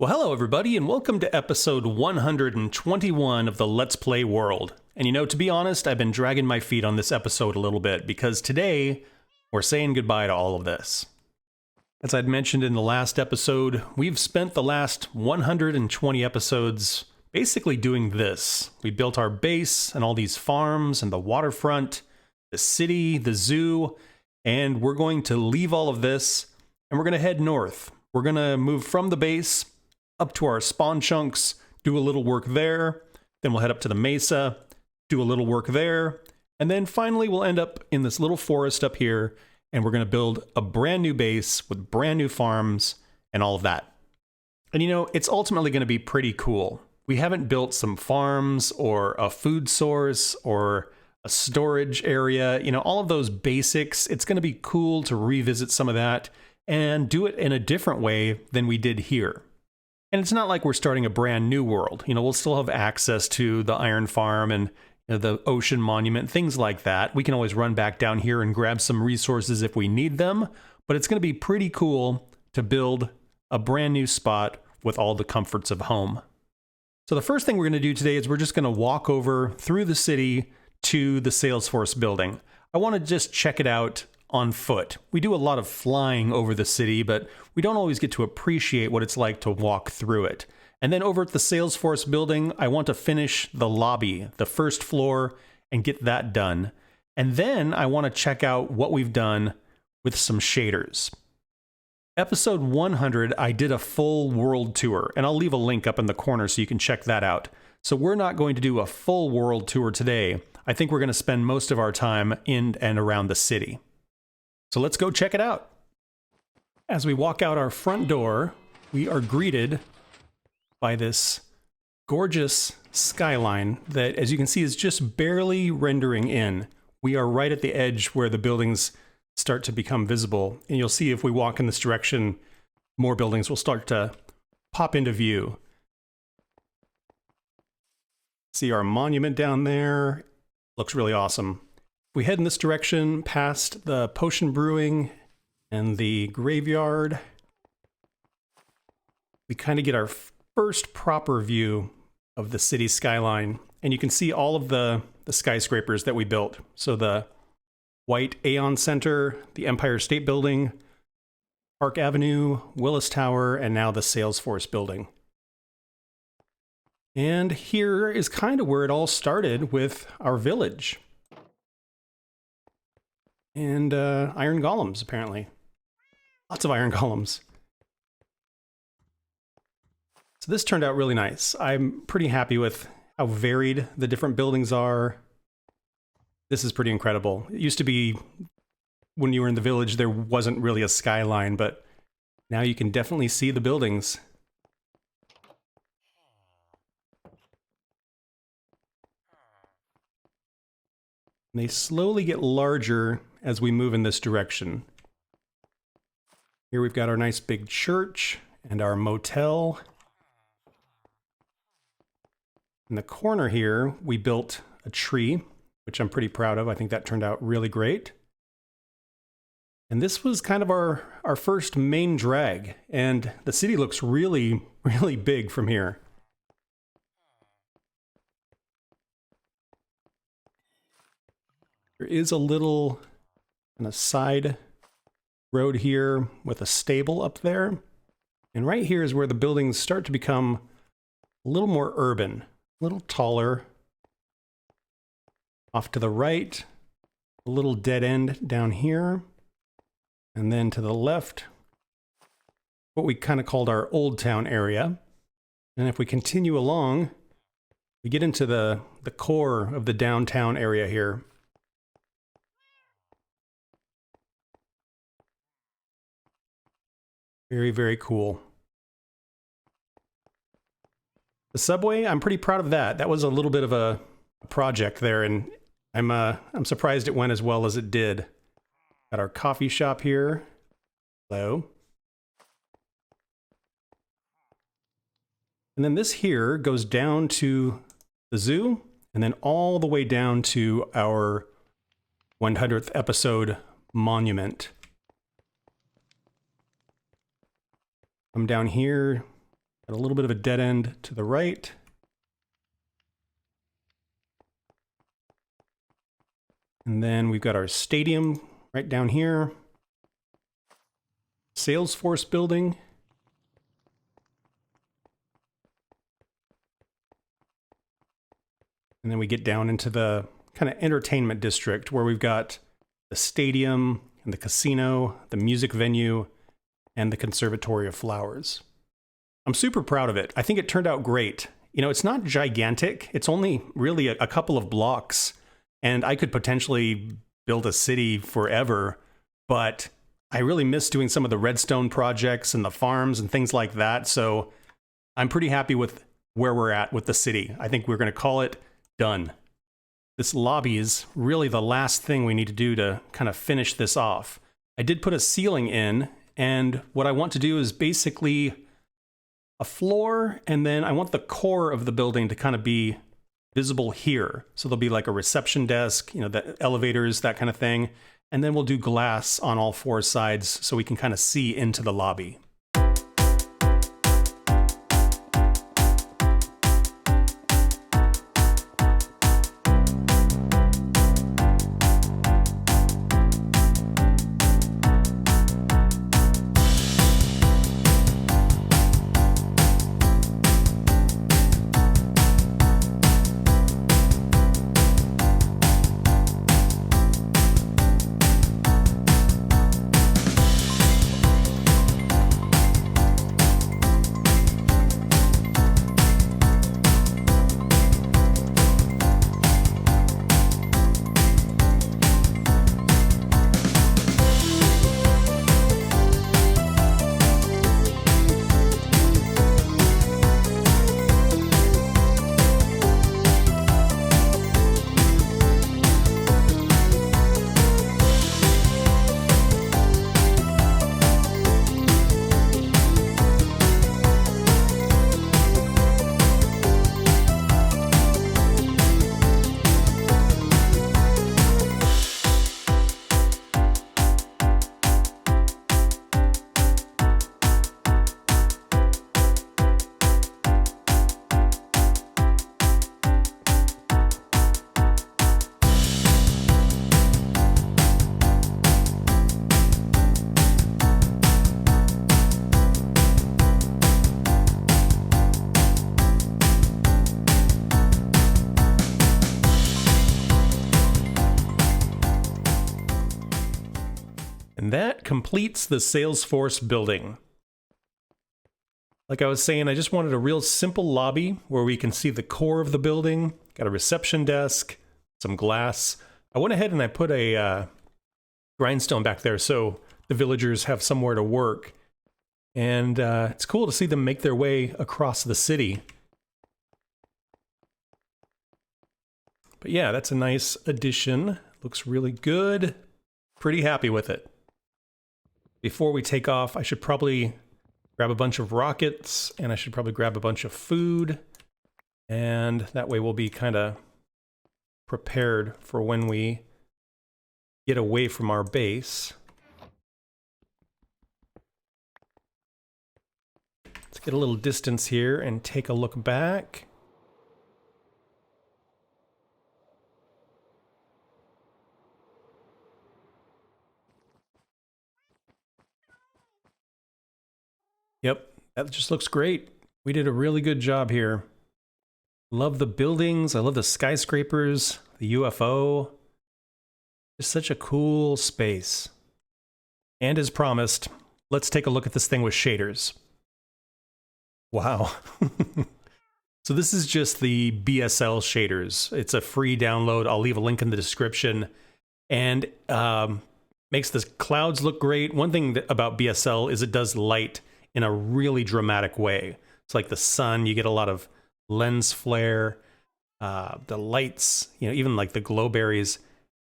Well, hello everybody, and welcome to episode 121 of the Let's Play world. And to be honest, I've been dragging my feet on this episode a little bit, because today, we're saying goodbye to all of this. As I'd mentioned in the last episode, we've spent the last 120 episodes basically doing this. We built our base, and all these farms, and the waterfront, the city, the zoo, and we're going to leave all of this, and we're going to head north. We're going to move from the base up to our spawn chunks, do a little work there, then we'll head up to the mesa, do a little work there, and then finally we'll end up in this little forest up here, and we're going to build a brand new base with brand new farms and all of that. And it's ultimately going to be pretty cool. We haven't built some farms or a food source or a storage area, all of those basics. It's going to be cool to revisit some of that and do it in a different way than we did here. And it's not like we're starting a brand new world. We'll still have access to the iron farm and the ocean monument, things like that. We can always run back down here and grab some resources if we need them. But it's going to be pretty cool to build a brand new spot with all the comforts of home. So the first thing we're going to do today is we're just going to walk over through the city to the Salesforce building. I want to just check it out on foot. We do a lot of flying over the city, but we don't always get to appreciate what it's like to walk through it. And then over at the Salesforce building, I want to finish the lobby, the first floor, and get that done. And then I want to check out what we've done with some shaders. Episode 100, I did a full world tour, and I'll leave a link up in the corner so you can check that out. So we're not going to do a full world tour today. I think we're going to spend most of our time in and around the city. So let's go check it out. As we walk out our front door, we are greeted by this gorgeous skyline that, as you can see, is just barely rendering in. We are right at the edge where the buildings start to become visible. And you'll see if we walk in this direction, more buildings will start to pop into view. See our monument down there. Looks really awesome. We head in this direction past the potion brewing and the graveyard. We kind of get our first proper view of the city skyline, and you can see all of the skyscrapers that we built. So the White Aeon Center, the Empire State Building, Park Avenue, Willis Tower, and now the Salesforce building. And here is kind of where it all started with our village. And iron golems, apparently. Lots of iron golems. So this turned out really nice. I'm pretty happy with how varied the different buildings are. This is pretty incredible. It used to be, when you were in the village, there wasn't really a skyline, but now you can definitely see the buildings. And they slowly get larger as we move in this direction. Here we've got our nice big church and our motel. In the corner here, we built a tree, which I'm pretty proud of. I think that turned out really great. And this was kind of our first main drag, and the city looks really, really big from here. There is a little kind of side road here with a stable up there. And right here is where the buildings start to become a little more urban, a little taller. Off to the right, a little dead end down here. And then to the left, what we kind of called our Old Town area. And if we continue along, we get into the core of the downtown area here. Very, very cool. The subway, I'm pretty proud of that. That was a little bit of a project there, and I'm surprised it went as well as it did. Got our coffee shop here. Hello. And then this here goes down to the zoo, and then all the way down to our 100th episode monument. Come down here, Got a little bit of a dead end to the right. And then we've got our stadium right down here. Salesforce building. And then we get down into the kind of entertainment district where we've got the stadium and the casino, the music venue, and the Conservatory of Flowers. I'm super proud of it. I think it turned out great. You know, it's not gigantic. It's only really a couple of blocks, and I could potentially build a city forever, but I really miss doing some of the redstone projects and the farms and things like that, so I'm pretty happy with where we're at with the city. I think we're going to call it done. This lobby is really the last thing we need to do to kind of finish this off. I did put a ceiling in, and what I want to do is basically a floor, and then I want the core of the building to kind of be visible here. So there'll be like a reception desk, you know, the elevators, that kind of thing. And then we'll do glass on all four sides so we can kind of see into the lobby. And that completes the Salesforce building. Like I was saying, I just wanted a real simple lobby where we can see the core of the building. Got a reception desk, some glass. I went ahead and I put a grindstone back there so the villagers have somewhere to work. And it's cool to see them make their way across the city. But yeah, that's a nice addition. Looks really good. Pretty happy with it. Before we take off, I should probably grab a bunch of rockets, and I should probably grab a bunch of food. And that way we'll be kind of prepared for when we get away from our base. Let's get a little distance here and take a look back. Yep, that just looks great. We did a really good job here. Love the buildings. I love the skyscrapers, the UFO. Just such a cool space. And as promised, let's take a look at this thing with shaders. Wow. So this is just the BSL shaders. It's a free download. I'll leave a link in the description. And makes the clouds look great. One thing about BSL is it does light in a really dramatic way. It's like the sun, you get a lot of lens flare. The lights, you know, even like the glowberries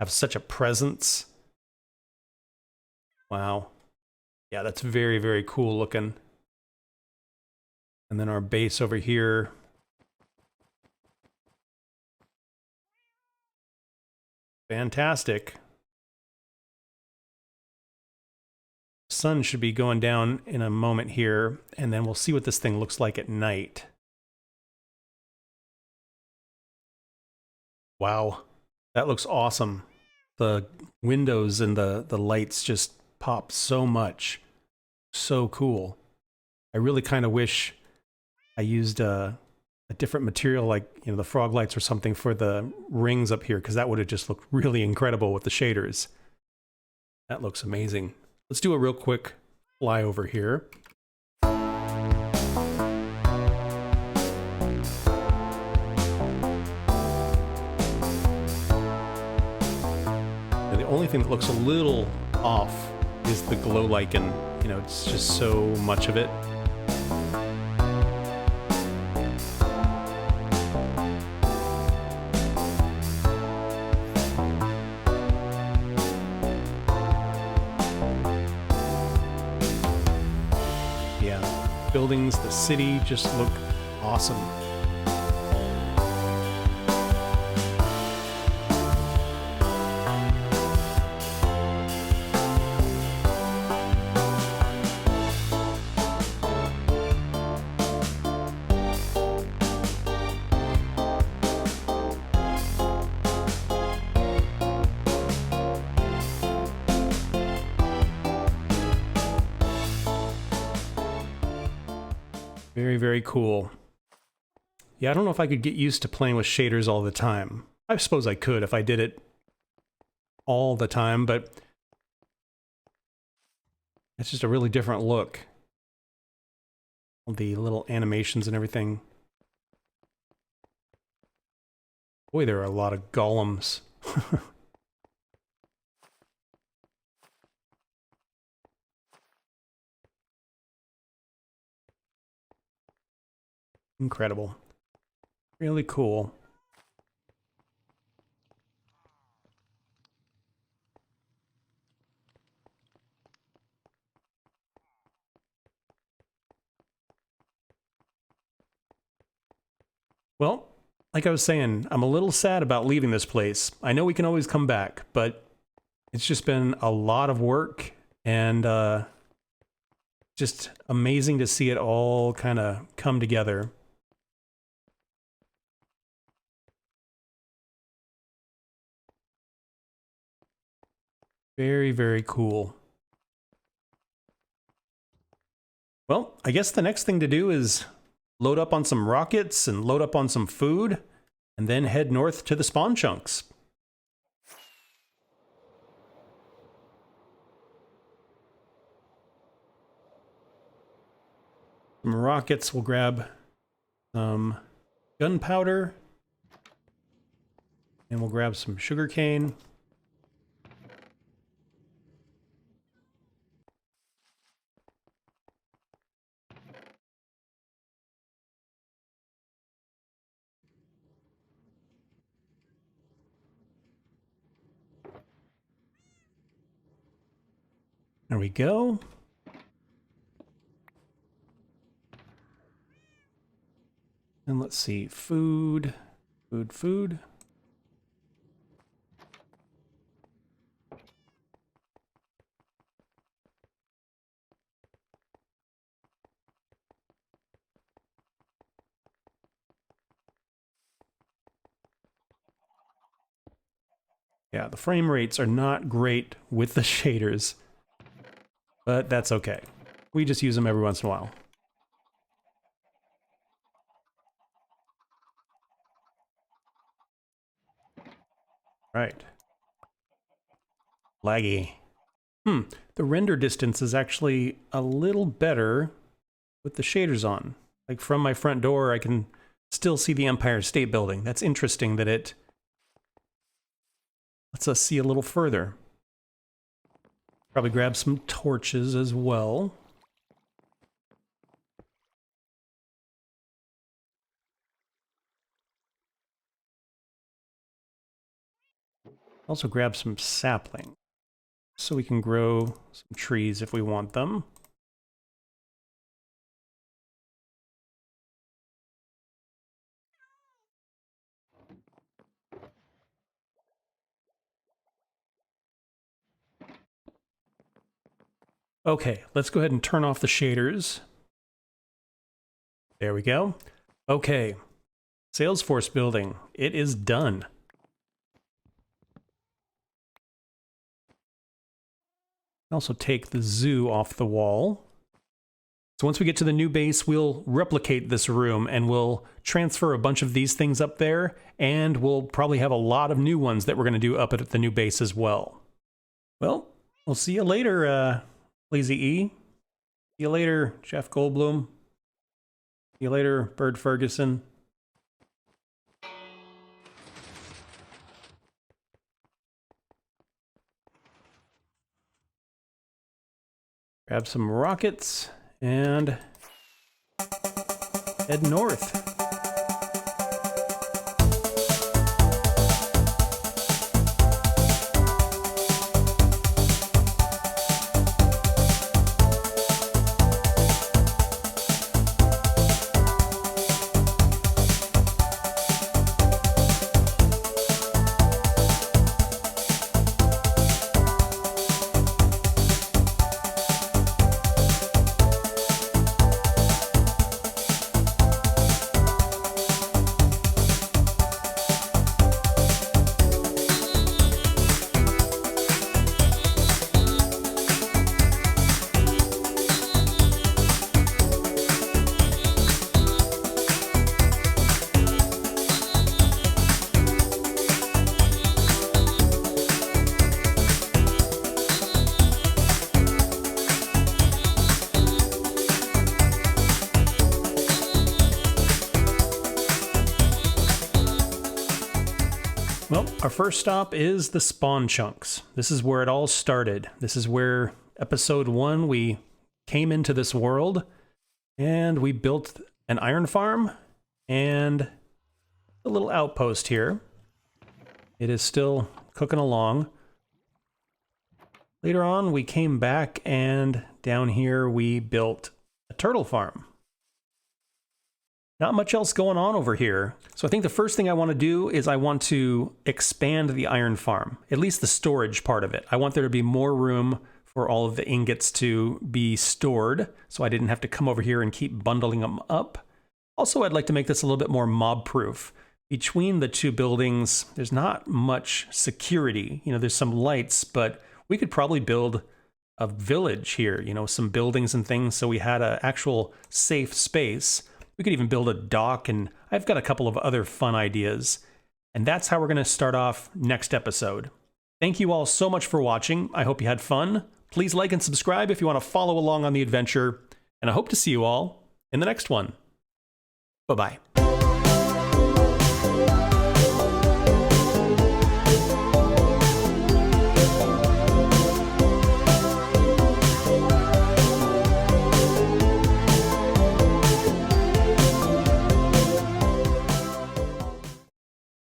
have such a presence. Wow. Yeah, that's very, very cool looking. And then our base over here. Fantastic. sun should be going down in a moment here, and then we'll see what this thing looks like at night. Wow, that looks awesome. The windows and the lights just pop so much. So cool. I really kind of wish I used a different material, like, you know, the frog lights or something for the rings up here, because that would have just looked really incredible with the shaders. That looks amazing. Let's do a real quick flyover here. Now, the only thing that looks a little off is the glow lichen. You know, it's just so much of it. Buildings, the city just look awesome. Very, very cool. Yeah, I don't know if I could get used to playing with shaders all the time. I suppose I could if I did it all the time, but it's just a really different look. All the little animations and everything. Boy, there are a lot of golems. Incredible. Really cool. Well, like I was saying, I'm a little sad about leaving this place. I know we can always come back, but it's just been a lot of work, and just amazing to see it all kind of come together. Very, very cool. Well, I guess the next thing to do is load up on some rockets and load up on some food, and then head north to the spawn chunks. Some rockets, we'll grab some gunpowder, and we'll grab some sugarcane. There we go. And let's see, food. Yeah, the frame rates are not great with the shaders, but that's okay. We just use them every once in a while. Right. Laggy. The render distance is actually a little better with the shaders on. Like from my front door, I can still see the Empire State Building. That's interesting that it lets us see a little further. Probably grab some torches as well. Also grab some sapling so we can grow some trees if we want them. Okay, let's go ahead and turn off the shaders. There we go. Okay, Salesforce building. It is done. Also take the zoo off the wall. So once we get to the new base, we'll replicate this room and we'll transfer a bunch of these things up there, and we'll probably have a lot of new ones that we're going to do up at the new base as well. Well, we'll see you later, Lazy E. See you later, Jeff Goldblum. See you later, Bird Ferguson. Grab some rockets and head north. Well, our first stop is the spawn chunks. This is where it all started. This is where episode 1, we came into this world and we built an iron farm and a little outpost here. It is still cooking along. Later on, we came back and down here we built a turtle farm. Not much else going on over here. So I think the first thing I want to do is I want to expand the iron farm, at least the storage part of it. I want there to be more room for all of the ingots to be stored, so I didn't have to come over here and keep bundling them up. Also, I'd like to make this a little bit more mob-proof. Between the two buildings, there's not much security. You know, there's some lights, but we could probably build a village here, you know, some buildings and things, so we had an actual safe space. We could even build a dock, and I've got a couple of other fun ideas. And that's how we're going to start off next episode. Thank you all so much for watching. I hope you had fun. Please like and subscribe if you want to follow along on the adventure. And I hope to see you all in the next one. Bye-bye.